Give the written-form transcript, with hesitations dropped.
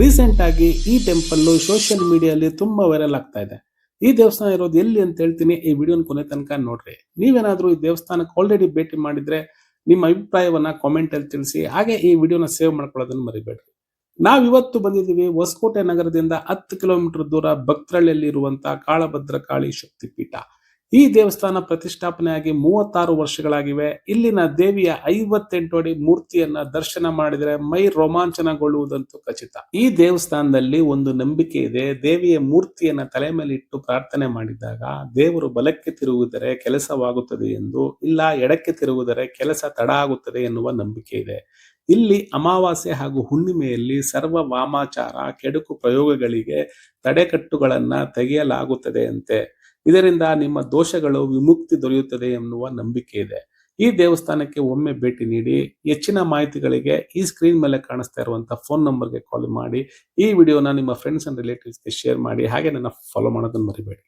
Recent ಆಗಿ ಈ temple social ಮೀಡಿಯಲ್ಲಿ ತುಂಬಾ ವೈರಲ್ ಆಗ್ತಾ ಇದೆ. ಈ ದೇವಸ್ಥಾನ ಇರೋದು ಎಲ್ಲಿ ಅಂತ ಹೇಳ್ತೀನಿ, ಈ ವಿಡಿಯೋನ ಕೊನೆ ತನಕ ನೋಡ್ರಿ. ನೀವೇನಾದ್ರೂ ಈ ದೇವಸ್ಥಾನಕ್ಕೆ ಆಲ್ರೆಡಿ ಭೇಟಿ ಮಾಡಿದ್ರೆ ನಿಮ್ಮ ಅಭಿಪ್ರಾಯವನ್ನ ಕಾಮೆಂಟ್ ಅಲ್ಲಿ ತಿಳಿಸಿ. ಹಾಗೆ ಈ ವಿಡಿಯೋನ ಸೇವ್ ಮಾಡ್ಕೊಳ್ಳೋದನ್ನ ಮರಿಬೇಡ್ರಿ. ನಾವಿವತ್ತು ಬಂದಿದ್ದೀವಿ ಹೊಸಕೋಟೆ ನಗರದಿಂದ 10 ಕಿಲೋಮೀಟರ್ ದೂರ ಭಕ್ತರಳ್ಳಿಯಲ್ಲಿ ಇರುವಂತಹ ಕಾಳಭದ್ರಕಾಳಿ ಶಕ್ತಿಪೀಠ. ಈ ದೇವಸ್ಥಾನ ಪ್ರತಿಷ್ಠಾಪನೆಯಾಗಿ 36 ವರ್ಷಗಳಾಗಿವೆ. ಇಲ್ಲಿನ ದೇವಿಯ 58 ಅಡಿ ಮೂರ್ತಿಯನ್ನ ದರ್ಶನ ಮಾಡಿದರೆ ಮೈ ರೋಮಾಂಚನಗೊಳ್ಳುವುದಂತೂ ಖಚಿತ. ಈ ದೇವಸ್ಥಾನದಲ್ಲಿ ಒಂದು ನಂಬಿಕೆ ಇದೆ. ದೇವಿಯ ಮೂರ್ತಿಯನ್ನ ತಲೆ ಮೇಲೆ ಇಟ್ಟು ಪ್ರಾರ್ಥನೆ ಮಾಡಿದಾಗ ದೇವರು ಬಲಕ್ಕೆ ತಿರುಗಿದರೆ ಕೆಲಸವಾಗುತ್ತದೆ ಎಂದು, ಇಲ್ಲ ಎಡಕ್ಕೆ ತಿರುಗಿದರೆ ಕೆಲಸ ತಡ ಆಗುತ್ತದೆ ಎನ್ನುವ ನಂಬಿಕೆ ಇದೆ. ಇಲ್ಲಿ ಅಮಾವಾಸ್ಯೆ ಹಾಗೂ ಹುಣ್ಣಿಮೆಯಲ್ಲಿ ಸರ್ವ ವಾಮಾಚಾರ ಕೆಡುಕು ಪ್ರಯೋಗಗಳಿಗೆ ತಡೆಕಟ್ಟುಗಳನ್ನ ತೆಗೆಯಲಾಗುತ್ತದೆ ಅಂತೆ. ಇದರಿಂದ ನಿಮ್ಮ ದೋಷಗಳು ವಿಮುಕ್ತಿ ದೊರೆಯುತ್ತದೆ ಎನ್ನುವ ನಂಬಿಕೆ ಇದೆ. ಈ ದೇವಸ್ಥಾನಕ್ಕೆ ಒಮ್ಮೆ ಭೇಟಿ ನೀಡಿ. ಹೆಚ್ಚಿನ ಮಾಹಿತಿಗಳಿಗೆ ಈ ಸ್ಕ್ರೀನ್ ಮೇಲೆ ಕಾಣಿಸ್ತಾ ಇರುವಂತಹ ಫೋನ್ ನಂಬರ್ಗೆ ಕಾಲ್ ಮಾಡಿ. ಈ ವಿಡಿಯೋನ ನಿಮ್ಮ ಫ್ರೆಂಡ್ಸ್ ಅಂಡ್ ರಿಲೇಟಿವ್ಸ್ಗೆ ಶೇರ್ ಮಾಡಿ. ಹಾಗೆ ನನ್ನ ಫಾಲೋ ಮಾಡೋದನ್ನು ಮರಿಬೇಡಿ.